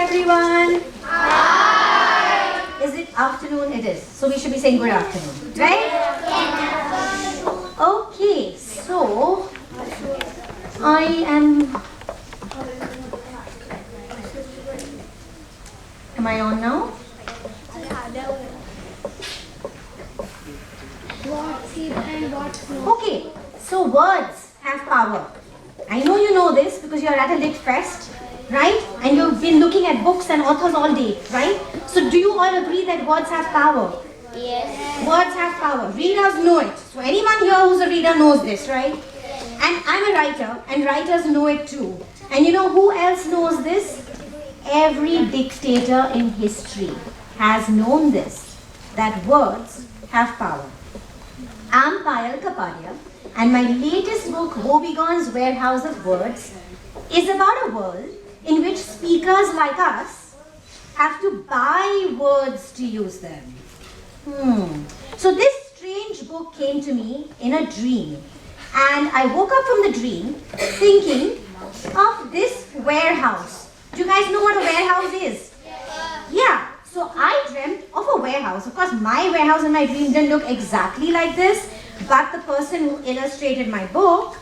everyone. Hi. Is it afternoon? It is. So we should be saying good afternoon, right? Yes. Okay, so I am I on now? Okay, so words have power. I know you know this because you're at a lit fest, right? And you've been looking at books and authors all day, right? So do you all agree that words have power? Yes. Words have power. Readers know it. So anyone here who's a reader knows this, right? And I'm a writer, and writers know it too. And you know who else knows this? Every dictator in history has known this, that words have power. I'm Payal Kapadia, and my latest book, Wobegon's Warehouse of Words, is about a world in which speakers like us have to buy words to use them. So this strange book came to me in a dream, and I woke up from the dream thinking of this warehouse. Do you guys know what a warehouse is? Yeah. So I dreamt of a warehouse. Of course, my warehouse in my dream didn't look exactly like this, but the person who illustrated my book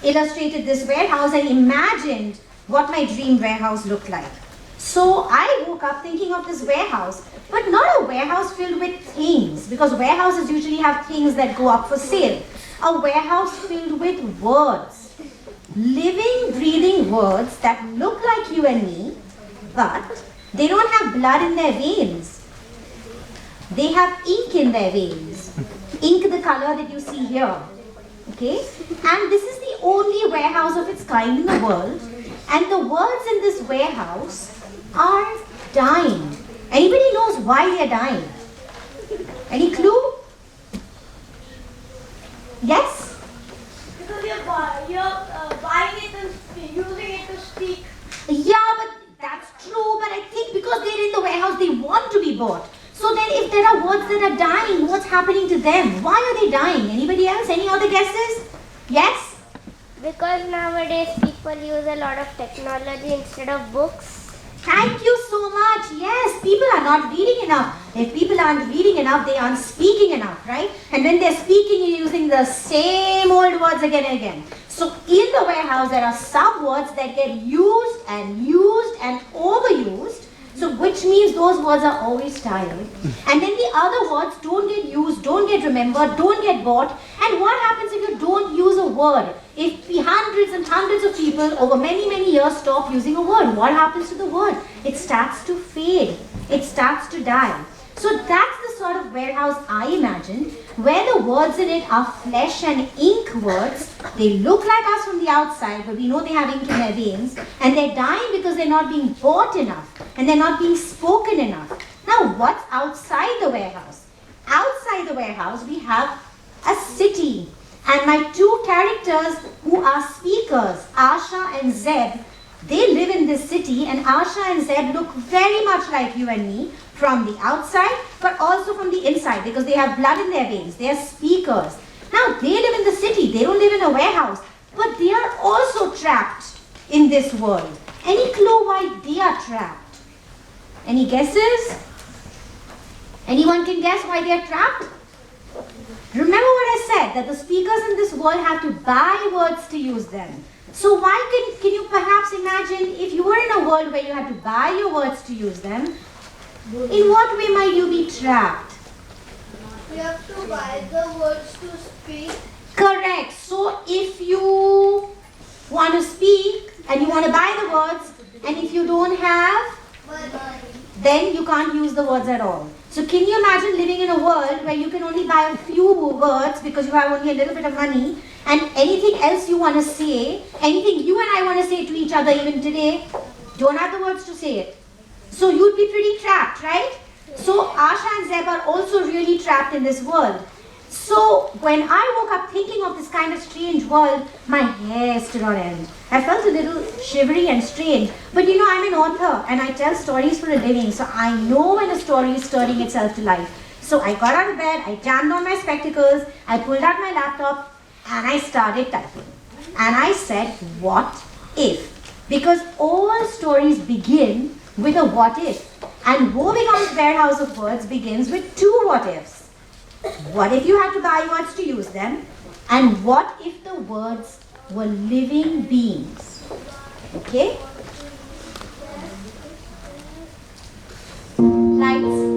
illustrated this warehouse and imagined what my dream warehouse looked like. So I woke up thinking of this warehouse, but not a warehouse filled with things, because warehouses usually have things that go up for sale. A warehouse filled with words. Living, breathing words that look like you and me, but they don't have blood in their veins. They have ink in their veins. Ink the color that you see here. Okay? And this is the only warehouse of its kind in the world. And the words in this warehouse are dying. Anybody knows why they are dying? Any clue? Yes? Because you're buying it and using it to speak. Yeah, but that's true. But I think because they're in the warehouse, they want to be bought. So then if there are words that are dying, what's happening to them? Why are they dying? Anybody else? Any other guesses? Yes? Because nowadays people use a lot of technology instead of books. Thank you so much. Yes, people are not reading enough. If people aren't reading enough, they aren't speaking enough, right? And when they're speaking, you're using the same old words again and again. So in the warehouse, there are some words that get used and overused. So which means those words are always tired. And then the other words don't get used, don't get remembered, don't get bought. And what happens if you don't use a word? If hundreds and hundreds of people over many, many years stop using a word, what happens to the word? It starts to fade. It starts to die. So that's the sort of warehouse I imagined, where the words in it are flesh and ink words. They look like us from the outside, but we know they have ink in their veins. And they're dying because they're not being bought enough. And they're not being spoken enough. Now, what's outside the warehouse? Outside the warehouse, we have a city. And my two characters who are speakers, Asha and Zeb, they live in this city, and Asha and Zeb look very much like you and me from the outside, but also from the inside, because they have blood in their veins. They are speakers. Now, they live in the city. They don't live in a warehouse, but they are also trapped in this world. Any clue why they are trapped? Any guesses? Anyone can guess why they are trapped? Remember what I said, that the speakers in this world have to buy words to use them. So why can you perhaps imagine if you were in a world where you had to buy your words to use them, in what way might you be trapped? You have to buy the words to speak. Correct. So if you want to speak and you want to buy the words, and if you don't have, then you can't use the words at all. So can you imagine living in a world where you can only buy a few words because you have only a little bit of money, and anything else you want to say, anything you and I want to say to each other even today, don't have the words to say it. So you'd be pretty trapped, right? So Asha and Zeb are also really trapped in this world. So when I woke up thinking of this kind of strange world, my hair stood on end. I felt a little shivery and strange. But you know, I'm an author and I tell stories for a living. So I know when a story is stirring itself to life. So I got out of bed, I jammed on my spectacles, I pulled out my laptop and I started typing. And I said, what if? Because all stories begin with a what if. And Wobegon's warehouse of words begins with two what ifs. What if you had to buy words to use them? And what if the words were living beings? Okay? Lights.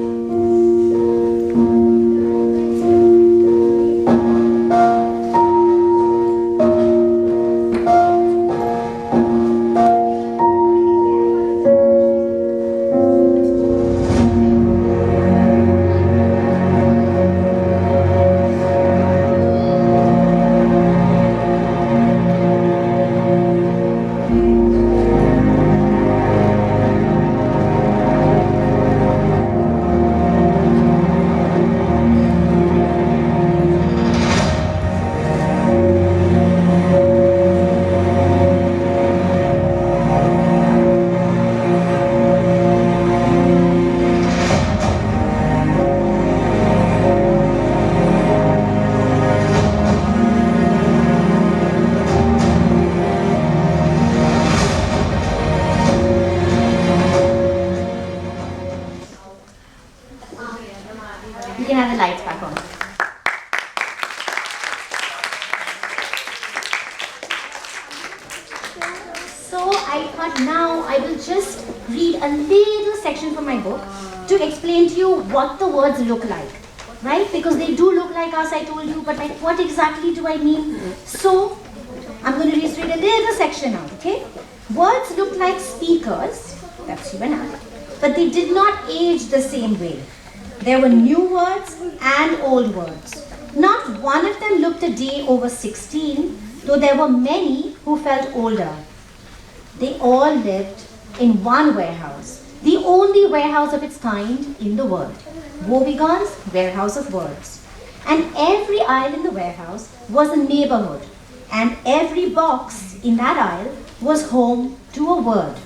You can have the lights back on. So I thought now I will just read a little section from my book to explain to you what the words look like. Right? Because they do look like us, I told you, but like what exactly do I mean? So I'm going to just read a little section out, okay? Words look like speakers, that's you and I, but they did not age the same way. There were new words and old words. Not one of them looked a day over 16, though there were many who felt older. They all lived in one warehouse, the only warehouse of its kind in the world, Wobegon's warehouse of words. And every aisle in the warehouse was a neighborhood, and every box in that aisle was home to a word.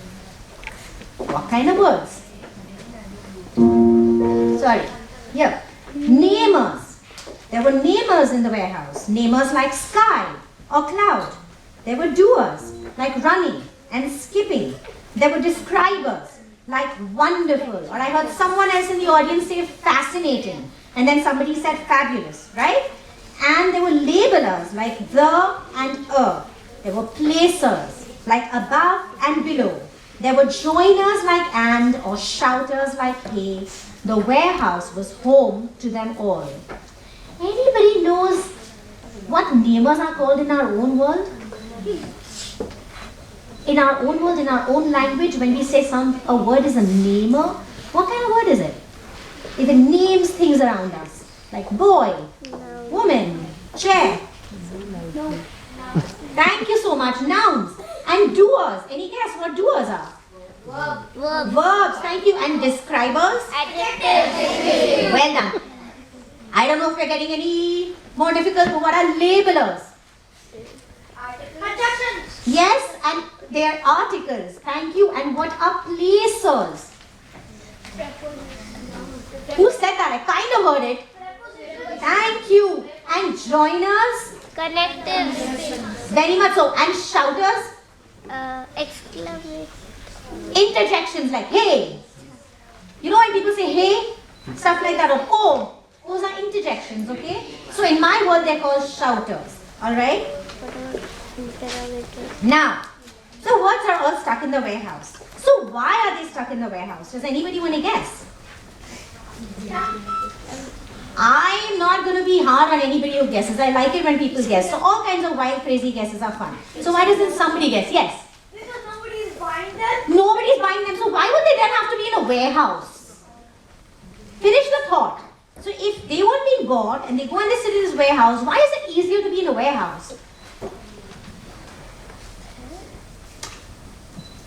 What kind of words? Sorry, here, namers. There were namers in the warehouse, namers like sky or cloud. There were doers, like running and skipping. There were describers, like wonderful, or I heard someone else in the audience say fascinating, and then somebody said fabulous, right? And there were labelers, like the and a. There were placers, like above and below. There were joiners like and or shouters like hey. The warehouse was home to them all. Anybody knows what namers are called in our own world? In our own world, in our own language, when we say a word is a namer, what kind of word is it? If it names things around us, like boy, woman, chair. No. Thank you so much. Nouns and doers. Any guess what doers are? Verbs, thank you. And describers? Adjectives. Well done. I don't know if we're getting any more difficult, but what are labelers? Adjectives. Yes, and they are articles. Thank you. And what are placers? Who said that? I kind of heard it. Thank you. And joiners? Connectives. Very much so. And shouters? Exclamation. Interjections like hey. You know when people say hey? Stuff like that, or oh. Those are interjections, okay? So in my world they're called shouters. Alright? Now, the words are all stuck in the warehouse. So why are they stuck in the warehouse? Does anybody want to guess? I'm not going to be hard on anybody who guesses. I like it when people guess. So all kinds of wild, crazy guesses are fun. So why doesn't somebody guess? Yes? Because nobody is buying them. Nobody's buying them. So why would they then have to be in a warehouse? Finish the thought. So if they weren't being bought and they go and they sit in this warehouse, why is it easier to be in a warehouse?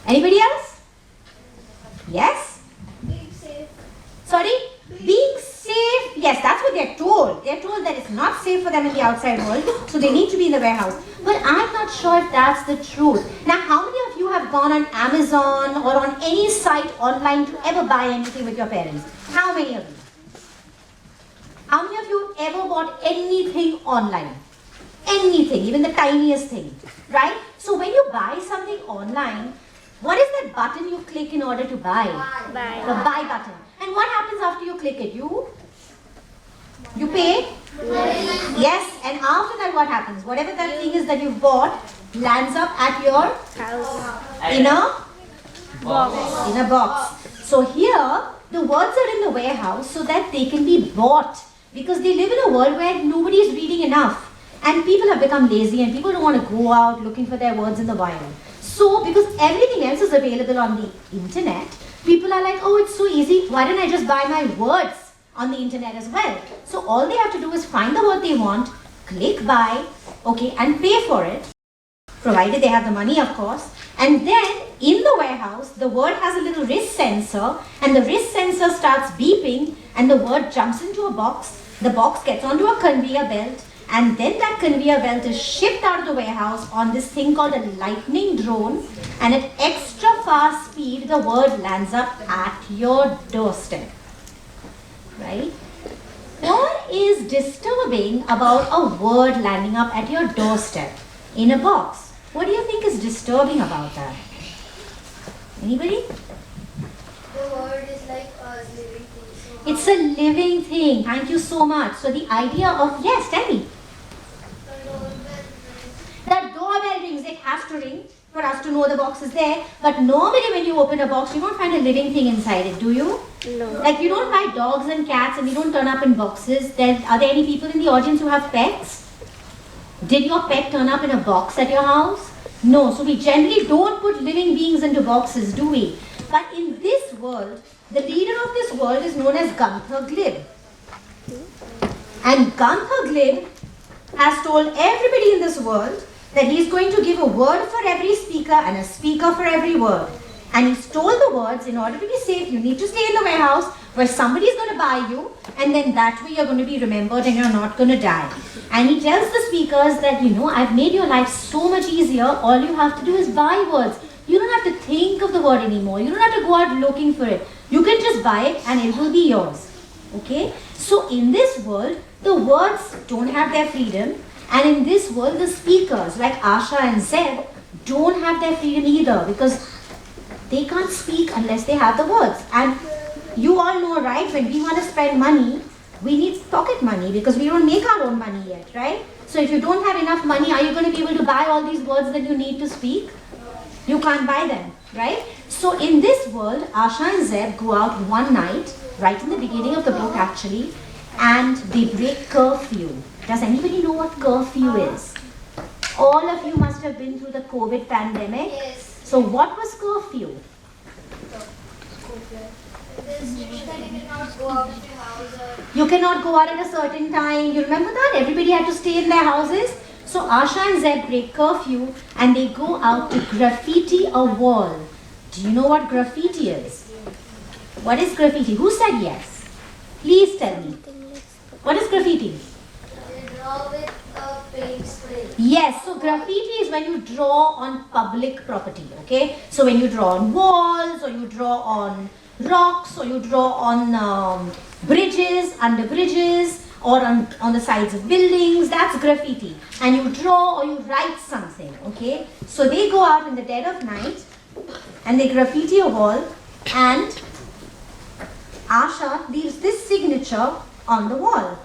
Anybody else? Yes? Being safe. Sorry? Being safe. Yes, that's what they're told. They're told that it's not safe for them in the outside world, so they need to be in the warehouse. But I'm not sure if that's the truth. Now, how many of you have gone on Amazon or on any site online to ever buy anything with your parents? How many of you? How many of you have ever bought anything online? Anything, even the tiniest thing, right? So when you buy something online, What is that button you click in order to buy? Buy. The buy button. And what happens after you click it? You pay? Yes, and after that what happens? Whatever that thing is that you've bought lands up at your House. in a Box. box. So here the words are in the warehouse so that they can be bought, because they live in a world where nobody is reading enough and people have become lazy and people don't want to go out looking for their words in the wild. So because everything else is available on the internet, people are like, oh, it's so easy, why don't I just buy my words on the internet as well? So all they have to do is find the word they want, click buy, okay, and pay for it, provided they have the money, of course. And then in the warehouse, the word has a little wrist sensor, and the wrist sensor starts beeping and the word jumps into a box. The box gets onto a conveyor belt, and then that conveyor belt is shipped out of the warehouse on this thing called a lightning drone, and at extra fast speed the word lands up at your doorstep. Right? What is disturbing about a word landing up at your doorstep in a box? What do you think is disturbing about that? Anybody? The word is like a living thing. So It's a living thing. Thank you so much. So the idea of, yes, tell me. the doorbell rings. The doorbell rings. It has to ring for us to know the box is there. But normally when you open a box, you don't find a living thing inside it, do you? No. Like you don't buy dogs and cats and you don't turn up in boxes. Then are there any people in the audience who have pets? Did your pet turn up in a box at your house? No. So we generally don't put living beings into boxes, do we? But in this world, the leader of this world is known as Gunther Glib. And Gunther Glib has told everybody in this world that he's going to give a word for every speaker and a speaker for every word. And he's told the words, in order to be safe, you need to stay in the warehouse where somebody is going to buy you, and then that way you're going to be remembered and you're not going to die. And he tells the speakers that, I've made your life so much easier. All you have to do is buy words. You don't have to think of the word anymore. You don't have to go out looking for it. You can just buy it and it will be yours. Okay? So in this world, the words don't have their freedom. And in this world, the speakers like Asha and Zeb don't have their freedom either, because they can't speak unless they have the words. And you all know, right, when we want to spend money, we need pocket money because we don't make our own money yet, right? So if you don't have enough money, are you going to be able to buy all these words that you need to speak? You can't buy them, right? So in this world, Asha and Zeb go out one night, right in the beginning of the book actually, and they break curfew. Does anybody know what curfew is? All of you must have been through the COVID pandemic. Yes. So what was curfew? The restriction that you cannot go out of your house or You cannot go out at a certain time. You remember that? Everybody had to stay in their houses. So Asha and Zeb break curfew and they go out to graffiti a wall. Do you know what graffiti is? What is graffiti? Who said yes? Please tell me. What is graffiti? they draw with a paint spray. Yes, so graffiti is when you draw on public property, okay? So when you draw on walls, or you draw on rocks, or you draw on bridges, under bridges, or on the sides of buildings, that's graffiti. And you draw or you write something, okay? So they go out in the dead of night and they graffiti a wall, and Asha leaves this signature on the wall.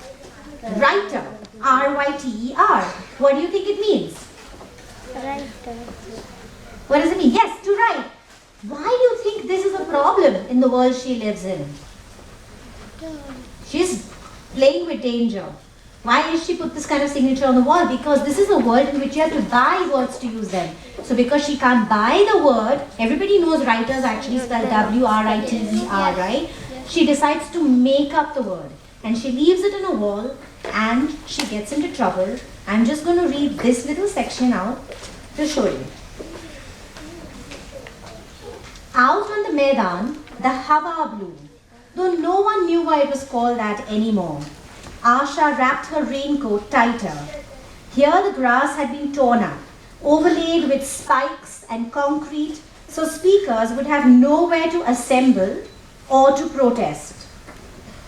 Writer, R-Y-T-E-R. What do you think it means? Right. What does it mean? Yes, to write. Why do you think this is a problem in the world she lives in? She's playing with danger. Why has she put this kind of signature on the wall? Because this is a world in which you have to buy words to use them. So because she can't buy the word, everybody knows writers actually spell W-R-I-T-E-R, right? She decides to make up the word. And she leaves it on a wall and she gets into trouble. I'm just going to read this little section out to show you. Out on the Maidan, the Hawa blew, though no one knew why it was called that anymore. Asha wrapped her raincoat tighter. Here the grass had been torn up, overlaid with spikes and concrete, so speakers would have nowhere to assemble or to protest.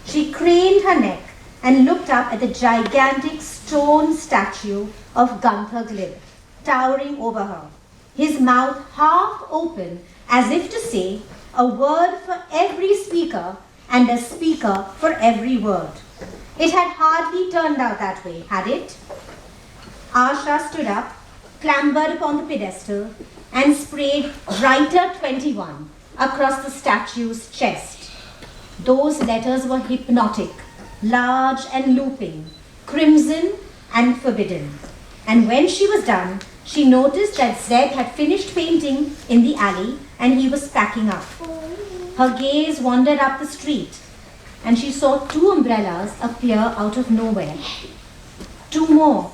She craned her neck and looked up at the gigantic stone statue of Gunther Glib, towering over her, his mouth half open as if to say, a word for every speaker and a speaker for every word. It had hardly turned out that way, had it? Asha stood up, clambered upon the pedestal, and sprayed Writer 21 across the statue's chest. Those letters were hypnotic, large and looping, crimson and forbidden. And when she was done, she noticed that Zeb had finished painting in the alley and he was packing up. Her gaze wandered up the street and she saw 2 umbrellas appear out of nowhere. 2 more.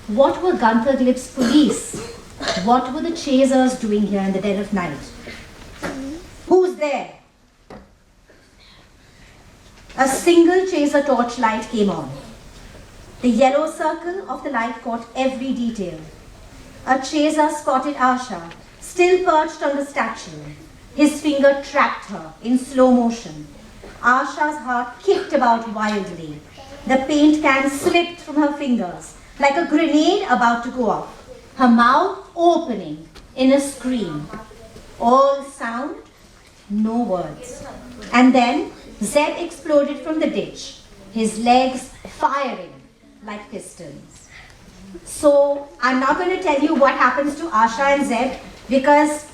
What were Gunther Glip's police? What were the chasers doing here in the dead of night? Who's there? A single chaser torchlight came on. The yellow circle of the light caught every detail. A chaser spotted Asha, still perched on the statue. His finger tracked her in slow motion. Asha's heart kicked about wildly. The paint can slipped from her fingers like a grenade about to go off. Her mouth opening in a scream. All sound, no words. And then Zeb exploded from the ditch, his legs firing like pistons. So I'm not going to tell you what happens to Asha and Zeb because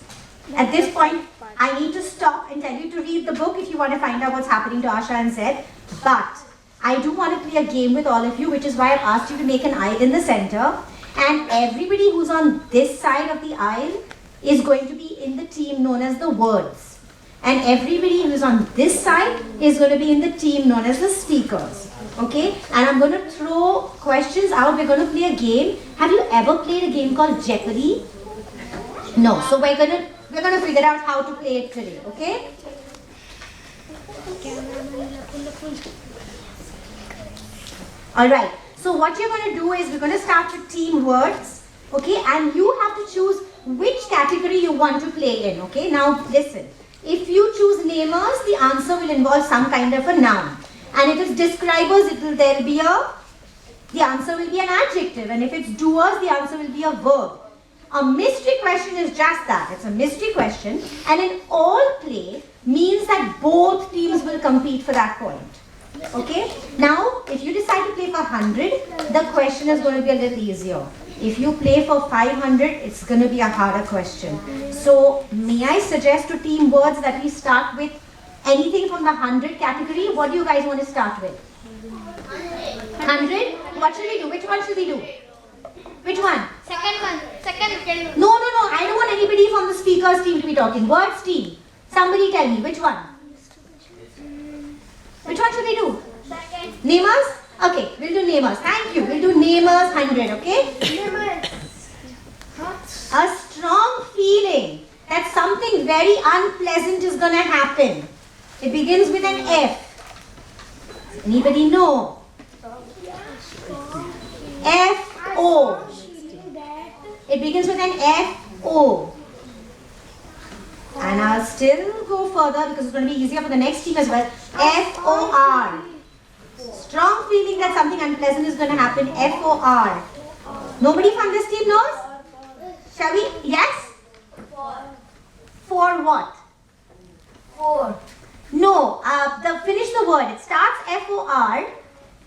at this point I need to stop and tell you to read the book if you want to find out what's happening to Asha and Zeb. But I do want to play a game with all of you, which is why I've asked you to make an aisle in the center. And everybody who's on this side of the aisle is going to be in the team known as the words. And everybody who's on this side is going to be in the team known as the speakers. Okay? And I'm going to throw questions out. We're going to play a game. Have you ever played a game called Jeopardy? No. So we're going to figure out how to play it today. Okay? Alright. So what you're going to do is we're going to start with team words. Okay? And you have to choose which category you want to play in. Okay? Now listen. If you choose namers, the answer will involve some kind of a noun. And if it's describers, the answer will be an adjective. And if it's doers, the answer will be a verb. A mystery question is just that. It's a mystery question. And in all play means that both teams will compete for that point. Okay? Now, if you decide to play for 100, the question is going to be a little easier. If you play for 500, it's going to be a harder question. So, may I suggest to team words that we start with anything from the 100 category? What do you guys want to start with? 100? What should we do? Which one should we do? Which one? Second one. No. I don't want anybody from the speakers team to be talking. Words team. Somebody tell me. Which one? Which one should we do? Second. Namers? Okay, we'll do namers. Thank you. We'll do namers 100, okay? A strong feeling that something very unpleasant is going to happen. It begins with an F. Anybody know? F-O. It begins with an F-O. And I'll still go further because it's going to be easier for the next team as well. F-O-R. Strong feeling that something unpleasant is going to happen. F-O-R. Nobody from this team knows? Shall we? Yes? For what? No. Finish the word. It starts F-O-R.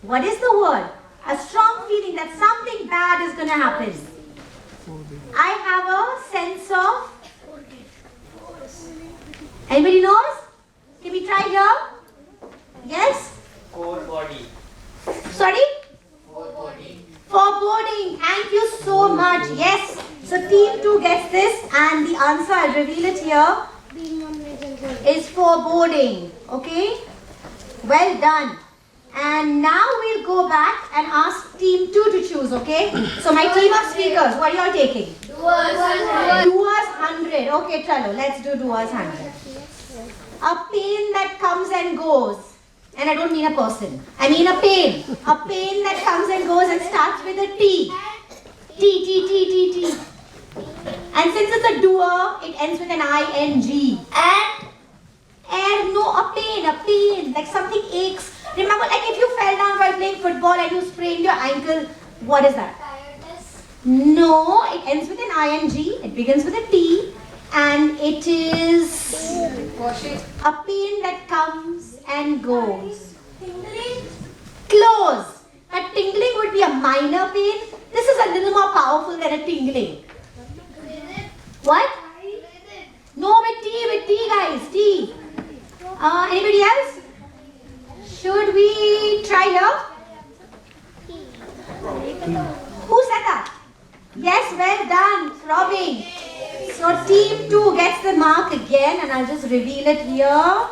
What is the word? A strong feeling that something bad is going to happen. I have a sense of... Anybody knows? Can we try here? Yes? Foreboding. Sorry? Foreboding. Thank you so much. Yes. So team 2 gets this and the answer, I'll reveal it here, is foreboding. Okay? Well done. And now we'll go back and ask team 2 to choose, okay? So my team of speakers, what are you all taking? Doers 100. Doers 100. Okay, chalo, let's do doers 100. A pain that comes and goes. And I don't mean a person. I mean a pain. A pain that comes and goes and starts with a T. T. And since it's a doer, it ends with an I-N-G. And no, a pain. Like something aches. Remember, like if you fell down while playing football and you sprained your ankle, what is that? Tiredness. No, it ends with an I-N-G. It begins with a T. And it is a pain that comes and goes. Close. A tingling would be a minor pain. This is a little more powerful than a tingling. What? No, with T guys, T. Anybody else? Should we try here? Who said that? Yes, well done, throbbing. So team 2 gets the mark again, and I'll just reveal it here.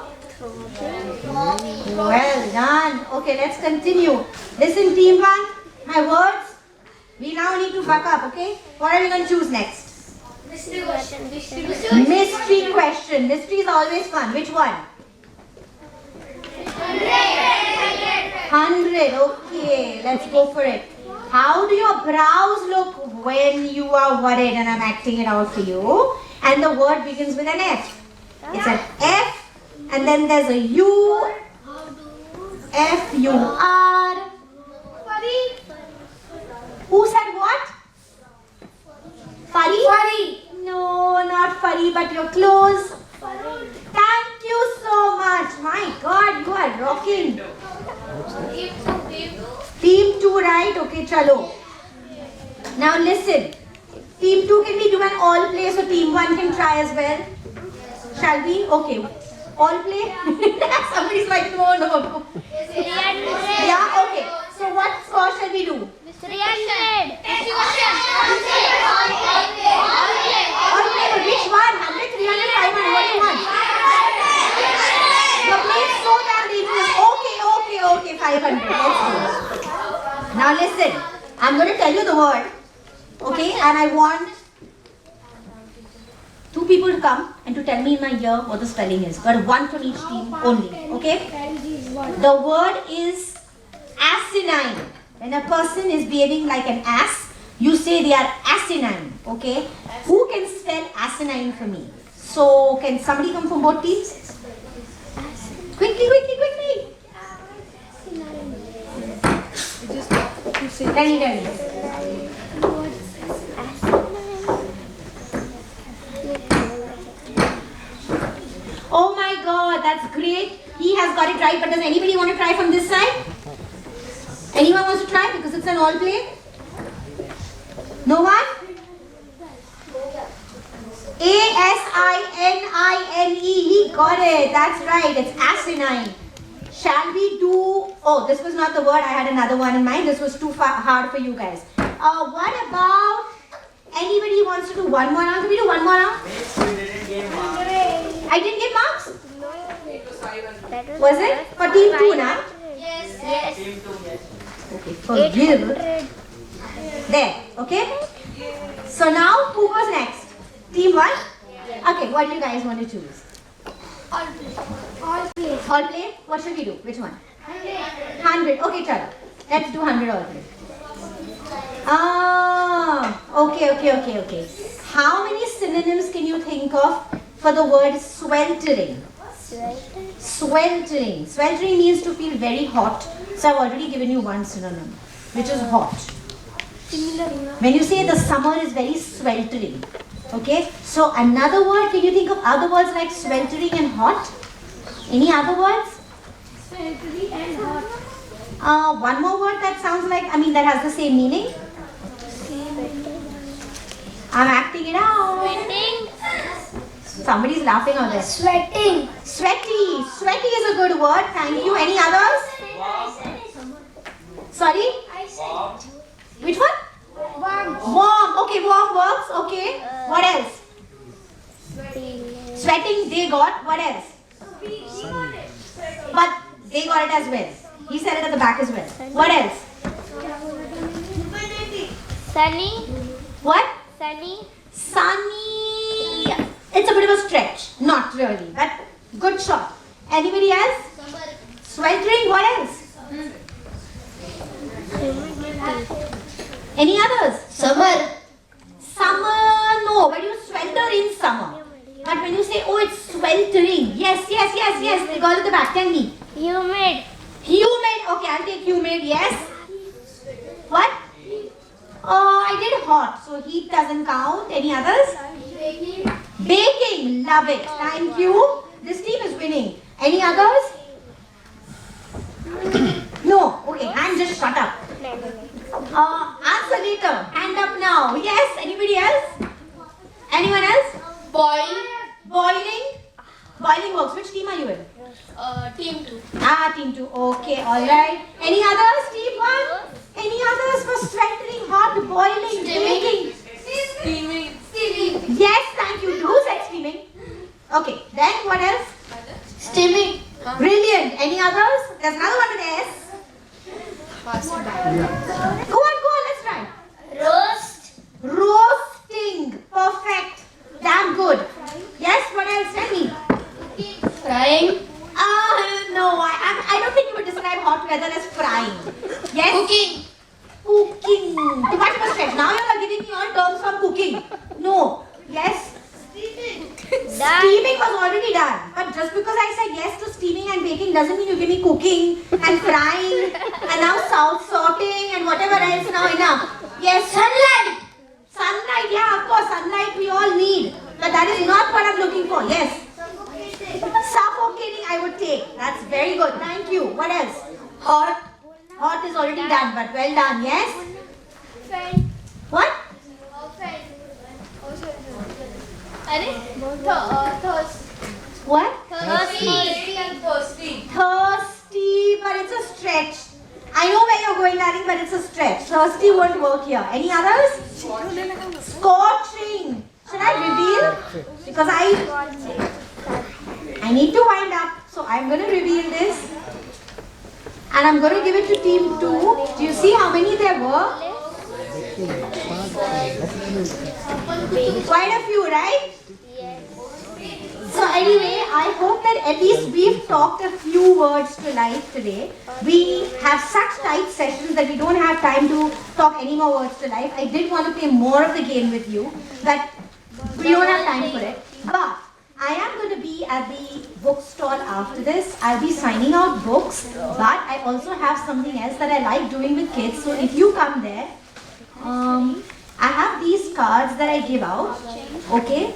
Well done. Okay, let's continue. Listen, team 1, my words. We now need to buck up, okay? What are we going to choose next? Mystery question. Mystery question. Mystery is always fun. Which one? 100. Okay, let's go for it. How do your brows look when you are worried? And I'm acting it out for you. And the word begins with an F. It's an F, and then there's a U. F-U-R. Who said what? Furry? Furry. No, not furry, but you're close. Thank you so much. My God, you are rocking. Team 2, right? Okay, chalo. Now listen. Team 2, can we do an all play so team 1 can try as well? Shall we? Okay. All play? Somebody's like, no. Yeah, okay. So what score shall we do? 300. All play, but which one? 100, 300, 500, what do you want? Your play is so damn dangerous. Okay, 500. Let's do it. Now listen, I'm going to tell you the word. Okay, and I want 2 people to come and to tell me in my ear what the spelling is. But 1 from each team only. Okay? The word is asinine. When a person is behaving like an ass, you say they are asinine. Okay? Who can spell asinine for me? So, can somebody come from both teams? Quickly. Tell me. Oh my God, that's great. He has got it right, but does anybody want to try from this side? Anyone wants to try because it's an all play? No one? A-S-I-N-I-N-E. He got it. That's right. It's asinine. Shall we do... Oh, this was not the word. I had another one in mind. This was too hard for you guys. What about... Anybody wants to do one more round? Can we do one more round? I didn't get marks? Was it? For team 2 now? Yes. Okay, forgive. There, okay? So now, who goes next? Team 1? Okay, what do you guys want to choose? All play. All play? What should we do? Which one? 100. Okay, chalo. Let's do 100 all play. Okay. How many synonyms can you think of for the word sweltering? Sweltering. Sweltering means to feel very hot. So I've already given you one synonym, which is hot. When you say the summer is very sweltering. Okay? So another word, can you think of other words like sweltering and hot? Any other words? Sweltering and hot. One more word that sounds like, that has the same meaning. I'm acting it out. Somebody's laughing out there. Sweating. Sweaty. Sweaty is a good word. Thank you. Any others? Sorry? Which one? Warm. Okay, warm works. Okay. What else? Sweating, they got. What else? But they got it as well. He said it at the back as well. What else? Sunny. What? Sunny. Sunny. It's a bit of a stretch. Not really, but good shot. Anybody else? Sweltering. What else? Any others? Summer. Summer. No, but you swelter in summer. But when you say, oh, it's sweltering. Yes. The girl at the back. Tell me. Humid. Humid. Okay, I'll take humid. Yes. What? Oh, I did hot. So heat doesn't count. Any others? Baking. Baking. Steaming. Love it. Thank you. This team is winning. Any others? No. Okay, hand just shut up. Answer later. Hand up now. Yes. Anybody else? Anyone else? Boiling. Boiling works. Which team are you in? Team 2. Team 2. Okay, alright. Any others? Team 1? Any others for strengthening, hot, boiling, baking? Steaming. Yes, thank you. Who said steaming? Okay, then what else? Steaming. Brilliant. Any others? There's another one with S. Go on, let's try. Roasting. Perfect. Damn good. Yes, what else? Tell me. Frying. No, I don't think you would describe hot weather as frying. Yes? Cooking. Too much of a stretch. Now you are giving me all terms from cooking. No. Yes? Steaming was already done. But just because I said yes to steaming and baking doesn't mean you give me cooking and frying and now sauteing and whatever else. Now enough. Yes? Sunlight. Sunlight, yeah, of course. Sunlight we all need. But that is not what I'm looking for. Yes? Suffocating I would take. That's very good. Thank you. What else? Hot. Hot is already done, but well done. Yes? What? What? Thirsty. Thirsty, but it's a stretch. I know where you're going, darling, but it's a stretch. Thirsty won't work here. Any others? Scorching. Should I reveal? Because I need to wind up. So I'm going to reveal this. And I'm going to give it to team 2. Do you see how many there were? Quite a few, right? So anyway, I hope that at least we've talked a few words to life today. We have such tight sessions that we don't have time to talk any more words to life. I did want to play more of the game with you, but we don't have time for it. But I am going to be at the bookstall after this. I'll be signing out books, but I also have something else that I like doing with kids. So if you come there, I have these cards that I give out, okay?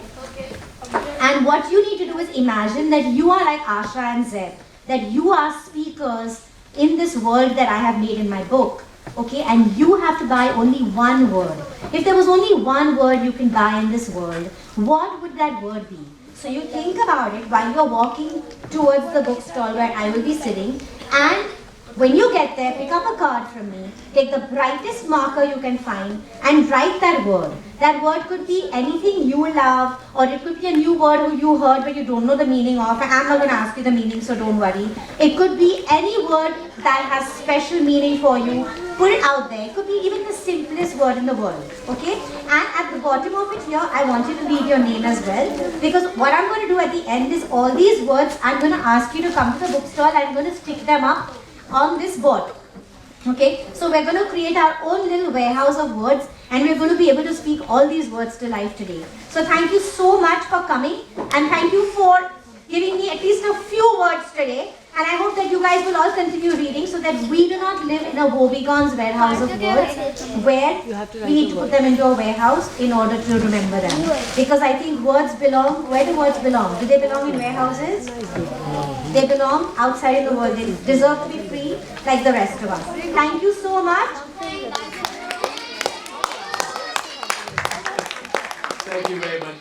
And what you need to do is imagine that you are like Asha and Zeb, that you are speakers in this world that I have made in my book, okay? And you have to buy only one word. If there was only one word you can buy in this world, what would that word be? So you think about it while you're walking towards the bookstall where I will be sitting, and when you get there, pick up a card from me, take the brightest marker you can find and write that word. That word could be anything you love, or it could be a new word you heard but you don't know the meaning of. I'm not going to ask you the meaning, so don't worry. It could be any word that has special meaning for you. Put it out there. It could be even the simplest word in the world, okay? And at the bottom of it here, I want you to leave your name as well, because what I'm going to do at the end is all these words, I'm going to ask you to come to the bookstall. I'm going to stick them up on this board, okay? So we're going to create our own little warehouse of words, and we're going to be able to speak all these words to life today. So thank you so much for coming, and thank you for giving me at least a few words today. And I hope that you guys will all continue reading so that we do not live in a wobegon's warehouse of words where we need to put them into a warehouse in order to remember them. Because I think words belong, where do words belong? Do they belong in warehouses? They belong outside in the world. They deserve to be free like the rest of us. Thank you so much. Thank you very much.